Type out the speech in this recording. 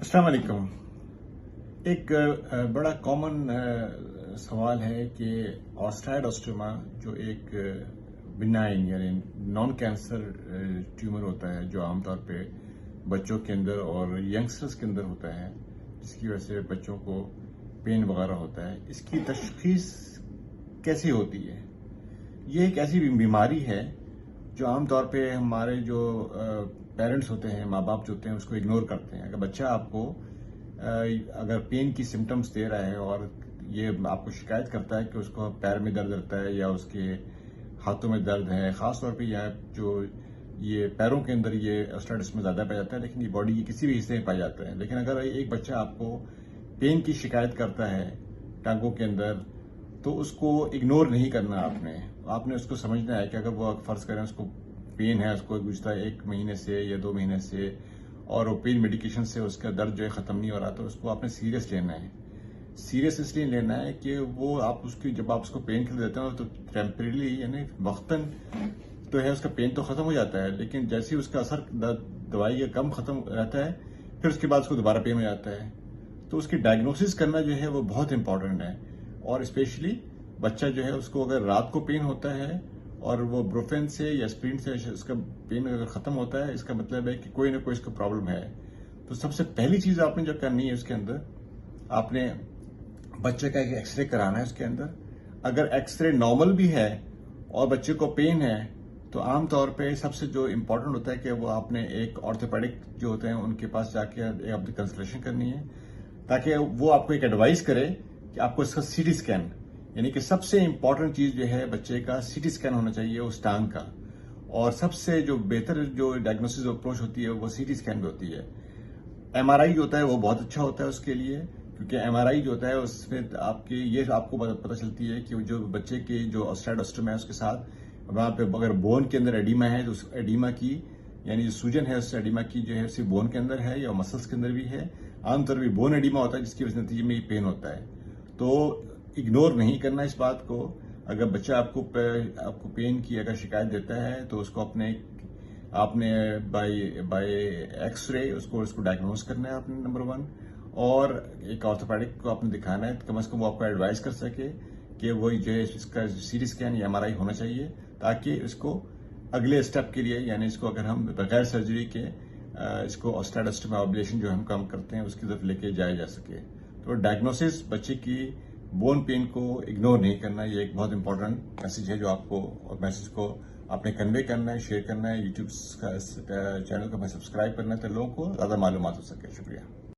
السلام علیکم۔ ایک بڑا کامن سوال ہے کہ آسٹرائڈ جو ایک بنائن یعنی نان کینسر ٹیومر ہوتا ہے جو عام طور پہ بچوں کے اندر اور ینگسٹرز کے اندر ہوتا ہے، جس کی وجہ سے بچوں کو پین وغیرہ ہوتا ہے، اس کی تشخیص کیسی ہوتی ہے؟ یہ ایک ایسی بیماری ہے جو عام طور پہ ہمارے جو پیرنٹس ہوتے ہیں، ماں باپ جو ہوتے ہیں، اس کو اگنور کرتے ہیں۔ اگر بچہ آپ کو اگر پین کی سمٹمز دے رہا ہے اور یہ آپ کو شکایت کرتا ہے کہ اس کو پیر میں درد رہتا ہے یا اس کے ہاتھوں میں درد ہے، خاص طور پہ یہ پیروں کے اندر یہ آسٹرائٹس میں زیادہ پایا جاتا ہے، لیکن یہ باڈی کے کسی بھی حصے میں پایا جاتا ہے۔ لیکن اگر ایک بچہ آپ کو پین کی شکایت کرتا ہے ٹانگوں کے اندر، تو اس کو اگنور نہیں کرنا آپ نے اس کو سمجھنا ہے کہ اگر وہ فرض کریں اس کو پین ہے، اس کو گزشتہ 1 مہینے سے یا 2 مہینے سے، اور وہ پین میڈیکیشن سے اس کا درد جو ہے ختم نہیں ہو رہا، تو اس کو آپ نے سیریس لینا ہے۔ سیریس اس لیے لینا ہے کہ وہ جب آپ اس کو پین کلر دیتے ہیں تو ٹیمپریلی یعنی وقتاً تو ہے اس کا پین تو ختم ہو جاتا ہے، لیکن جیسے اس کا اثر دوائی کا کم ختم رہتا ہے، پھر اس کے بعد اس کو دوبارہ پین ہو جاتا ہے۔ تو اس کی ڈائگنوسس کرنا جو ہے وہ بہت امپورٹنٹ ہے، اور اسپیشلی بچہ جو ہے اس کو اگر رات کو پین ہوتا ہے اور وہ بروفین سے یا اسپرین سے اس کا پین اگر ختم ہوتا ہے، اس کا مطلب ہے کہ کوئی نہ کوئی اس کو پرابلم ہے۔ تو سب سے پہلی چیز آپ نے جو کرنی ہے اس کے اندر، آپ نے بچے کا ایک ایکس رے کرانا ہے۔ اس کے اندر اگر ایکس رے نارمل بھی ہے اور بچے کو پین ہے، تو عام طور پہ سب سے جو امپورٹنٹ ہوتا ہے کہ وہ آپ نے ایک آرتھوپیڈک جو ہوتے ہیں ان کے پاس جا کے اپنی کنسلٹیشن کرنی ہے، تاکہ وہ آپ کو ایک ایڈوائز کرے کہ آپ کو اس کا سی ٹی اسکین، یعنی کہ سب سے امپورٹنٹ چیز جو ہے بچے کا سی ٹی اسکین ہونا چاہیے اس ٹانگ کا، اور سب سے جو بہتر جو ڈائگنوسس اپروچ ہوتی ہے وہ سی ٹی اسکین بھی ہوتی ہے۔ ایم آر آئی جو ہوتا ہے وہ بہت اچھا ہوتا ہے اس کے لیے، کیونکہ ایم آر آئی جو ہوتا ہے اس میں آپ کو پتہ چلتی ہے کہ جو بچے کی جو آسٹرائڈ ہے اس کے ساتھ وہاں پہ اگر بون کے اندر ایڈیما ہے تو اس ایڈیما کی یعنی جو سوجن ہے اس ایڈیما کی جو ہے صرف بون کے اندر ہے یا مسلس کے اندر بھی ہے۔ عام طور پہ بون ایڈیما ہوتا ہے جس کی وجہ سے نتیجے میں یہ پین ہوتا ہے۔ تو اگنور نہیں کرنا اس بات کو۔ اگر بچہ آپ کو پین کی اگر شکایت دیتا ہے تو اس کو آپ نے بائی ایکس رے اس کو ڈائگنوز کرنا ہے آپ نے، نمبر 1، اور ایک آرتھوپیڈک کو آپ نے دکھانا ہے، کم از کم وہ آپ کو ایڈوائز کر سکے کہ وہ جو ہے اس کا سی ٹی اسکین یا ایم آر آئی ہونا چاہیے، تاکہ اس کو اگلے اسٹیپ کے لیے، یعنی اس کو اگر ہم بغیر سرجری کے اس کو آسٹرائڈ ایبلیشن جو ہم کام کرتے ہیں اس کی طرف لے کے جایا جا سکے۔ تو ڈائگنوسس بچے کی بون پین کو اگنور نہیں کرنا، یہ ایک بہت امپورٹنٹ میسج ہے جو آپ کو، اور میسج کو آپ نے کنوے کرنا ہے، شیئر کرنا ہے، یوٹیوب کا چینل کو ہمیں سبسکرائب کرنا ہے، تو لوگوں کو زیادہ معلومات ہو سکے۔ شکریہ۔